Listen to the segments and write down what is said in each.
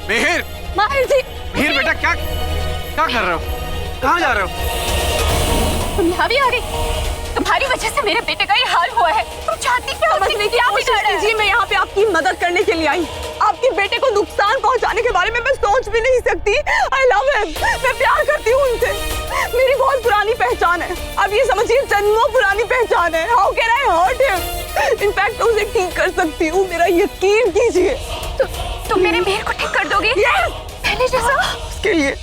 मिहिर, माहिर जी। मिहिर बेटा, क्या कर रहे हो? कहाँ जा रहे हो? तुम यहाँ भी आ गई? तुम्हारी वजह से मेरे बेटे का ये हाल हुआ है। तुम चाहती क्या हो? समझने की कोशिश कीजिए। मैं यहाँ पे आपकी मदद करने के लिए आई। आपके बेटे को नुकसान पहुँचाने के बारे में मैं सोच भी नहीं सकती। I love him। मैं प्यार करती हूँ उनसे। मेरी बहुत पुरानी पहचान है। अब ये समझिए जन्मों पुरानी पहचान है। How can I hurt him? In fact उसे ठीक कर सकती हूँ, मेरा यकीन कीजिए। तुम मेरे मिहिर को ठीक कर दोगी? Yes! पहले जैसा। उसके लिए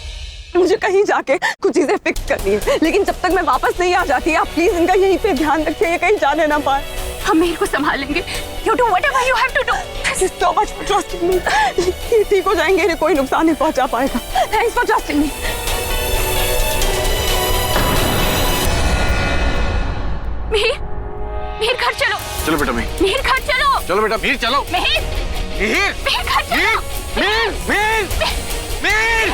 मुझे कहीं जाके कुछ चीजें फिक्स करनी है, लेकिन जब तक मैं वापस नहीं आ जाती, आप प्लीज इनका यहीं पे ध्यान रखिए, ये कहीं जाने ना पाए। हम मिहिर को संभाल लेंगे। You do whatever you have to do. Thank you so much for trusting me. ये ठीक हो जाएंगे, इन्हें कोई नुकसान नहीं पहुंचा पाएगा। Thanks for trusting me. Mihir, Mihir घर चलो। चलो बेटा मिहिर। मिहिर घर चलो। चलो बेटा मिहिर, चलो। मिहिर, मिहिर, मिहिर घर चलो। मिहिर, मिहिर, मिहिर।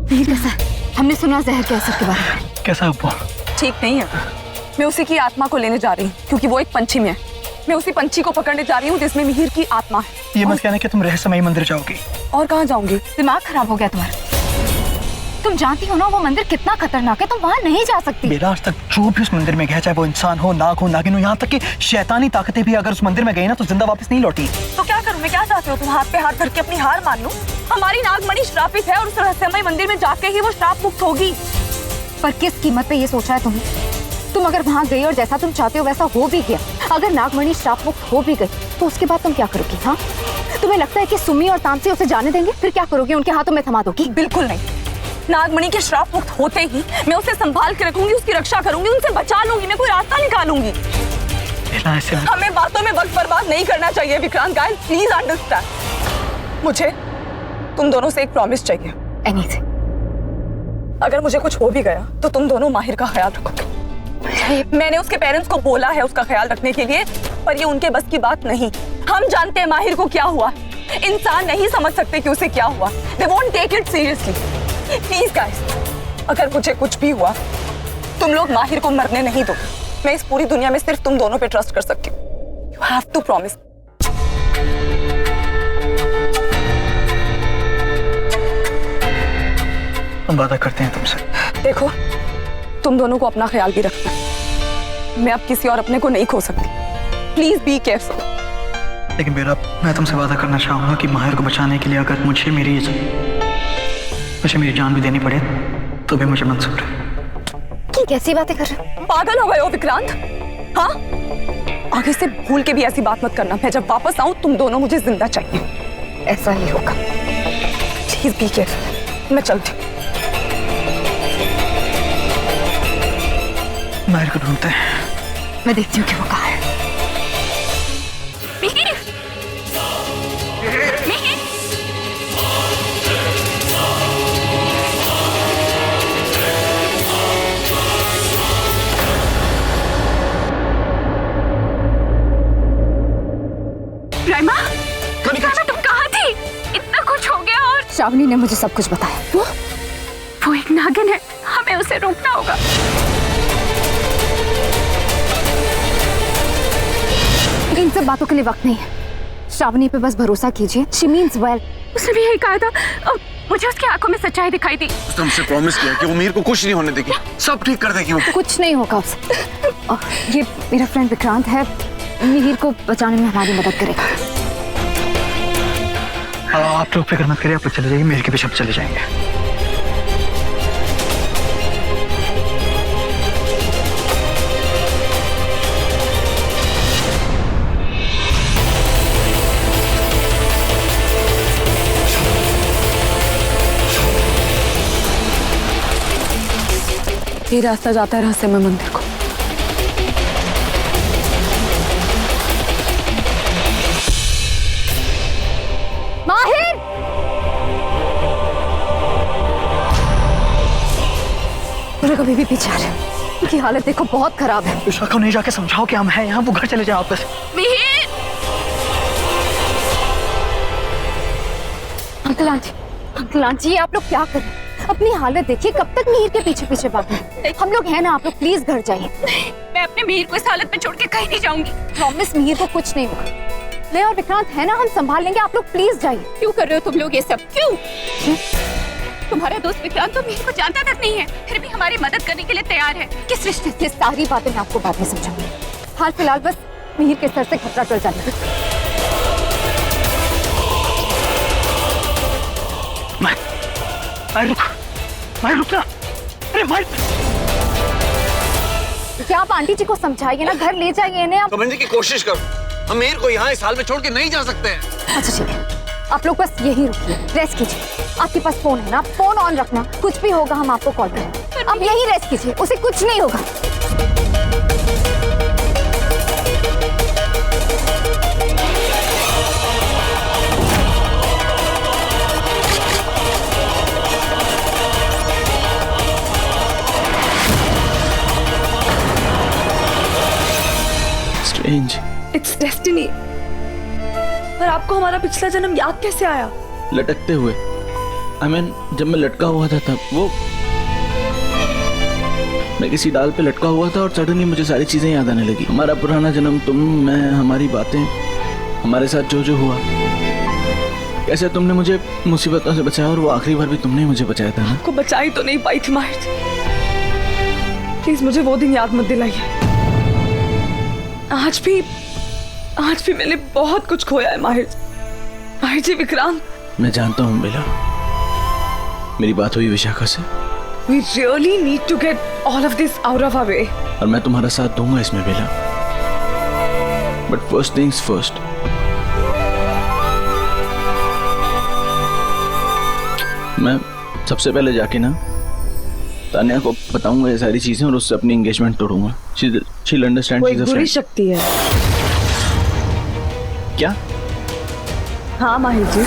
मिहिर कैसा है? हमने सुना जहर के असर के बारे में। कैसा अब्बू? ठीक नहीं है। मैं उसी की आत्मा को लेने जा रही हूँ, क्योंकि वो एक पंछी में है। मैं उसी पंछी को पकड़ने जा रही हूँ जिसमें मिहिर की आत्मा है। ये मत कहना कि तुम रहस्यमयी मंदिर जाओगी। और कहाँ जाऊंगी? दिमाग खराब हो गया तुम्हारा। तुम जानती हो ना वो मंदिर कितना खतरनाक है, तुम वहाँ नहीं जा सकती। बेटा, आज तक जो भी उस मंदिर में गया, चाहे वो इंसान हो, नाग हो, नागिन हो, यहाँ तक कि शैतानी ताकतें भी अगर उस मंदिर में गई ना तो जिंदा वापस नहीं लौटी। तो क्या करूँ मैं? क्या चाहते हो तुम? हाथ पे हाथ धर के अपनी हार मान लूं? हमारी नागमणि श्रापित है और उस रहस्यमय मंदिर में जाके ही वो श्राप मुक्त होगी। पर किस कीमत पे ये सोचा है तुमने? तुम अगर वहाँ गई और जैसा तुम चाहते हो वैसा हो भी गया, अगर नागमणि श्राप मुक्त हो भी गई, तो उसके बाद तुम क्या करोगी? हाँ, तुम्हें लगता है कि सुमी और तामसी उसे जाने देंगे? फिर क्या करोगी? उनके हाथों में थमा दोगी? बिल्कुल नहीं। नागमणि के श्राप मुक्त होते ही मैं उसे संभाल के रखूंगी, उसकी रक्षा करूंगी, उनसे बचा लूंगी, मैं कोई रास्ता निकालूंगी। हमें बातों में वक्त बर्बाद नहीं करना चाहिए विक्रांत गायल, प्लीज अंडरस्टैंड। मुझे तुम दोनों से एक प्रॉमिस चाहिए। एनीथिंग। अगर मुझे कुछ हो भी गया तो तुम दोनों माहिर का ख्याल रखोगे। मैंने उसके पेरेंट्स को बोला है उसका ख्याल रखने के लिए, पर ये उनके बस की बात नहीं। हम जानते हैं माहिर को क्या हुआ। इंसान नहीं समझ सकते कि उसे क्या हुआ। They won't take it seriously. Please guys, अगर मुझे कुछ भी हुआ तुम लोग माहिर को मरने नहीं दो। मैं इस पूरी दुनिया में सिर्फ तुम दोनों पे ट्रस्ट कर सकती हूँ। You have to promise. हम वादा करते हैं तुमसे। देखो, तुम दोनों को अपना ख्याल भी रखना है। मैं अब किसी और अपने को नहीं खो सकती। Please be careful. लेकिन बेटा, मैं तुमसे वादा करना चाहूंगा कि माहिर को बचाने के लिए अगर मुझे मेरी जान भी देनी पड़े तो भी मुझे मंजूर है। कैसी बातें कर रहे हो? पागल हो गए हो विक्रांत? हाँ, आगे से भूल के भी ऐसी बात मत करना। मैं जब वापस आऊं तुम दोनों मुझे जिंदा चाहिए। ऐसा ही होगा। Please be careful. मैं चलती हूँ। माहिर को ढूंढते हैं। मैं देखती हूँ कि वो कहाँ है। मिहिर! मिहिर! राइमा, तुम कहाँ थी? इतना कुछ हो गया और श्रावणी ने मुझे सब कुछ बताया। वो एक नागिन है, हमें उसे रोकना होगा। इन सब बातों के लिए वक्त नहीं है। श्रावणी पे बस भरोसा कीजिए। She means well। उसने भी यही कहा था और मुझे उसकी आंखों में सच्चाई दिखाई दी। उसने हमसे प्रॉमिस किया कि वो मिहिर को कुछ नहीं होने देगी, सब ठीक कर देगी वो। कुछ नहीं होगा उसे। ये मेरा फ्रेंड विक्रांत है, मिहिर को बचाने में हमारी मदद करेगा। आप लोग फिक्र मत करिए, आप लोग चले जाइए, मिहिर के पीछे चले जाएंगे। ये रास्ता जाता है रहस्यमय मंदिर को। माहिर! मेरे कभी भी पीछे आ रहे हैं। उनकी हालत देखो, बहुत खराब है। विशाखा को नहीं जाके समझाओ कि हम हैं यहाँ, वो घर चले जाए वापस। मिहिर! अंकल आंटी, आप लोग क्या कर रहे हैं? अपनी हालत देखिए, कब तक मिहिर के पीछे पीछे भागें? हम लोग हैं ना, आप लोग प्लीज घर जाइए। मैं अपने मिहिर को इस हालत में छोड़ के कहीं नहीं जाऊंगी। प्रॉमिस, मिहिर को कुछ नहीं होगा। मैं और विक्रांत है ना, हम संभाल लेंगे। आप लोग प्लीज जाइए। क्यों कर रहे हो तुम लोग ये सब? क्यों? तुम्हारा दोस्त विक्रांत तो मिहिर को जानता तक नहीं है, फिर भी हमारी मदद करने के लिए तैयार है। किस रिश्ते से? सारी बातें मैं आपको बाद में समझाऊंगी। हाल फिलहाल बस मिहिर के सर से खतरा टल जाने दो। माहिर रुक ना। अरे माहिर, क्या आप आंटी जी को समझाइए ना, घर ले जाइए इन्हें आप। समझने की कोशिश करो, हम मिहिर को यहाँ इस हाल में छोड़ के नहीं जा सकते हैं। अच्छा ठीक है, आप लोग बस यही रुकिए, रेस्ट कीजिए। आपके पास फोन है ना, फोन ऑन रखना, कुछ भी होगा हम आपको कॉल करेंगे। आप यही रेस्ट कीजिए, उसे कुछ नहीं होगा। स्ट्रेंज। It's destiny. पर आपको हमारा पिछला जन्म याद कैसे आया? लटकते हुए। जब मैं लटका हुआ था तब वो, मैं किसी डाल पे लटका हुआ था और सडनली मुझे सारी चीजें याद आने लगी। हमारा पुराना जन्म, तुम, मैं, हमारी बातें, हमारे साथ जो जो हुआ, कैसे तुमने मुझे मुसीबतों से बचाया और वो आखिरी बार भी तुमने ही मुझे बचाया था ना। आपको बचा ही तो नहीं पाई थी माहिर जी। प्लीज मुझे वो दिन याद मत दिलाइए। आज भी मैंने बहुत कुछ खोया है माहिर जी। माहिर जी, विक्रांत। मैं जानता हूँ बेला, मेरी बात हुई विशाखा से। We really need to get all of this out of our way. और मैं तुम्हारा साथ दूंगा इसमें बेला। But first things first. मैं सबसे पहले जाके ना तान्या को बताऊंगा ये सारी चीजें और उससे अपनी एंगेजमेंट तोड़ूंगा। She'll understand. वो she's एक a बुरी friend. शक्ति है। क्या? हाँ माहिर जी,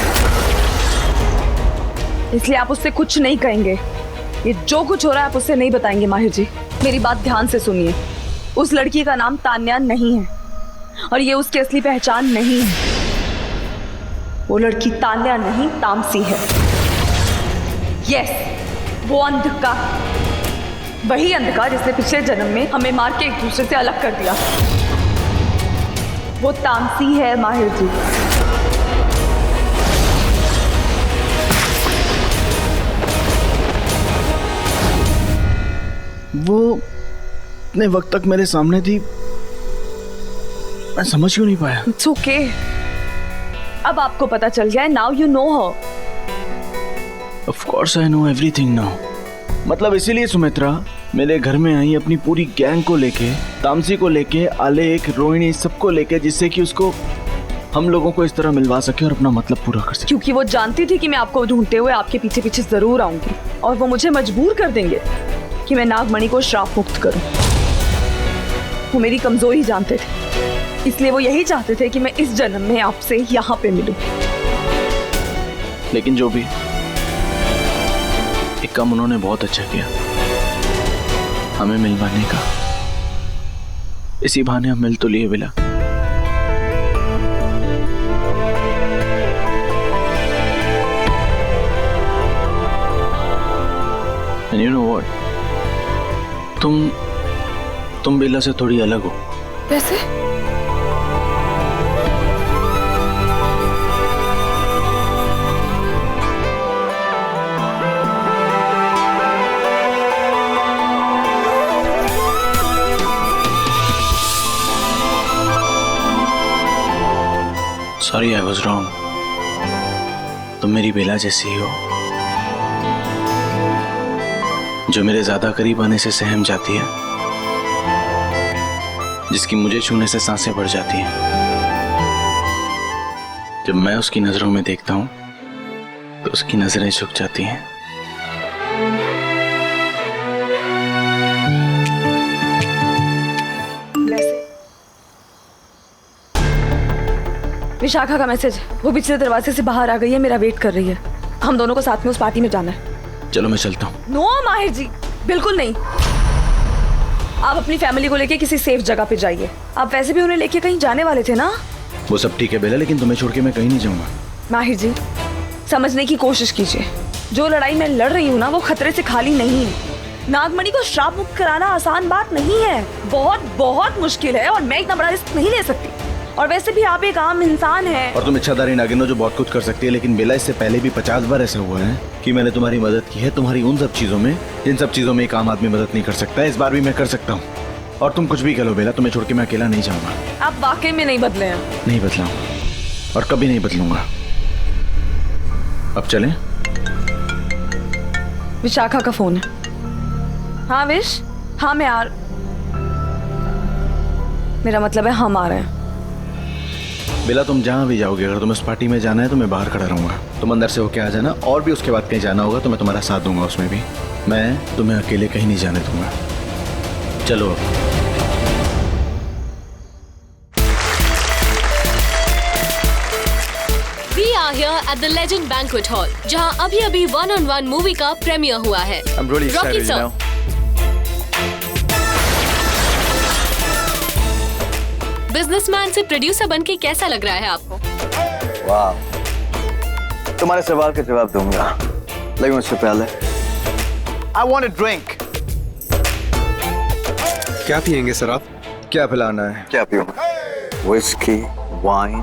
इसलिए आप उससे कुछ नहीं कहेंगे। ये जो कुछ हो रहा है आप उससे नहीं बताएंगे माहिर जी। मेरी बात ध्यान से सुनिए। उस लड़की का नाम तान्या नहीं है और ये उसकी असली पहचान नहीं है। वो लड़की तान्या नहीं, तामसी है। यस, वो अंधकार, वही अंधकार जिसने पिछले जन्म में हमें मार के एक दूसरे से अलग कर दिया। वो तामसी है माहिर जी। वो इतने वक्त तक मेरे सामने थी, मैं समझ क्यों नहीं पाया? It's okay. अब आपको पता चल गया है। Now you know her. Of course I know everything now. मतलब इसीलिए सुमित्रा मेरे घर में आई अपनी पूरी गैंग को लेके, तामसी को लेके, आलेख, रोहिणी, सबको लेके, जिससे कि उसको हम लोगों को इस तरह मिलवा सके और अपना मतलब पूरा कर सके। क्योंकि वो जानती थी कि मैं आपको ढूंढते हुए आपके पीछे पीछे जरूर आऊंगी और वो मुझे मजबूर कर देंगे कि मैं नागमणि को श्राप मुक्त करूं। वो मेरी कमजोरी जानते थे, इसलिए वो यही चाहते थे कि मैं इस जन्म में आपसे यहाँ पे मिलूं। लेकिन जो भी, एक काम उन्होंने बहुत अच्छा किया, हमें मिलवाने का। इसी बहाने हम मिल तो लिए बिला। And you know what? तुम बेला से थोड़ी अलग हो। कैसे? Sorry, I was wrong. तुम मेरी बेला जैसी ही हो, जो मेरे ज्यादा करीब आने से सहम जाती है, जिसकी मुझे छूने से सांसें बढ़ जाती हैं। जब मैं उसकी नजरों में देखता हूं तो उसकी नजरें झुक जाती हैं। विशाखा का मैसेज, वो पिछले दरवाजे से बाहर आ गई है, मेरा वेट कर रही है। हम दोनों को साथ में उस पार्टी में जाना है। चलो मैं चलता हूँ। नो माहिर जी, बिल्कुल नहीं। आप अपनी फैमिली को लेके किसी सेफ जगह पे जाइए। आप वैसे भी उन्हें लेके कहीं जाने वाले थे ना। वो सब ठीक है बेला, लेकिन तुम्हें छोड़ के मैं कहीं नहीं जाऊंगा। माहिर जी, समझने की कोशिश कीजिए। जो लड़ाई मैं लड़ रही हूँ ना, वो खतरे से खाली नहीं है। नागमणि को श्राप मुक्त कराना आसान बात नहीं है, बहुत बहुत मुश्किल है और मैं इतना बड़ा रिस्क नहीं ले सकती। और वैसे भी आप एक आम इंसान हैं। और तुम इच्छाधारी नागिन हो जो बहुत कुछ कर सकती है, लेकिन बेला इससे पहले भी 50 बार ऐसा हुआ है कि मैंने तुम्हारी मदद की है, तुम्हारी उन सब चीजों में जिन सब चीजों में एक आम आदमी मदद नहीं कर सकता है। इस बार भी मैं कर सकता हूँ। और तुम कुछ भी कह लो बेला, तुम्हें छोड़ के मैं अकेला नहीं जाऊंगा। आप वाकई में नहीं बदले हैं। नहीं बदला और कभी नहीं बदलूंगा। अब चलें? विशाखा का फोन है। हाँ विश, हाँ मैं मेरा मतलब है हम आ रहे हैं। बेला तुम जहाँ भी जाओगे, अगर तुम्हें उस पार्टी में जाना है तो मैं बाहर खड़ा रहूंगा, तुम अंदर से होके आ जाना। और भी उसके बाद कहीं जाना होगा तो मैं तुम्हारा साथ दूंगा उसमें भी। मैं तुम्हें अकेले कहीं नहीं जाने दूंगा। चलो अब। We are here at the Legend Banquet Hall, जहां अभी-अभी 1-on-1 मूवी का प्रीमियर हुआ है। I'm really Rocky excited, sir. you know. Businessman से प्रोड्यूसर बनके कैसा लग रहा है आपको? वाह, तुम्हारे सवाल के जवाब दूंगा, लेकिन उससे पहले I want a drink. क्या पियेंगे सर आप? क्या पिलाना है? क्या पीऊंगा? विस्की, वाइन,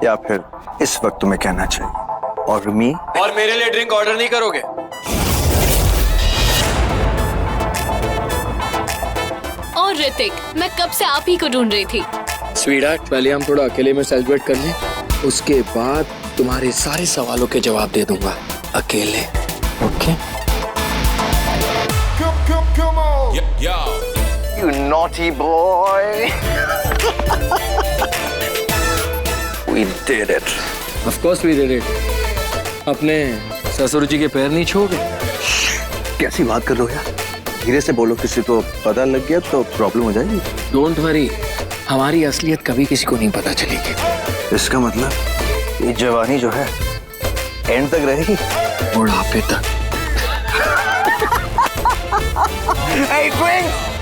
या फिर इस वक्त तुम्हें कहना चाहिए और मी? और मेरे लिए ड्रिंक ऑर्डर नहीं करोगे? और ऋतिक, मैं कब से आप ही को ढूंढ रही थी। स्वीटहार्ट, पहले हम थोड़ा अकेले में सेलिब्रेट कर लें, उसके बाद तुम्हारे सारे सवालों के जवाब दे दूंगा अकेले। Okay? You naughty boy. We did it. Of course we did it. अपने ससुर जी के पैर नहीं छूओगे? कैसी बात कर रहे हो यार? धीरे से बोलो, किसी को पता लग गया तो प्रॉब्लम हो जाएगी। डोंट वरी, हमारी असलियत कभी किसी को नहीं पता चलेगी। इसका मतलब ये जवानी जो है एंड तक रहेगी, बुढ़ापे तक। Hey, drink!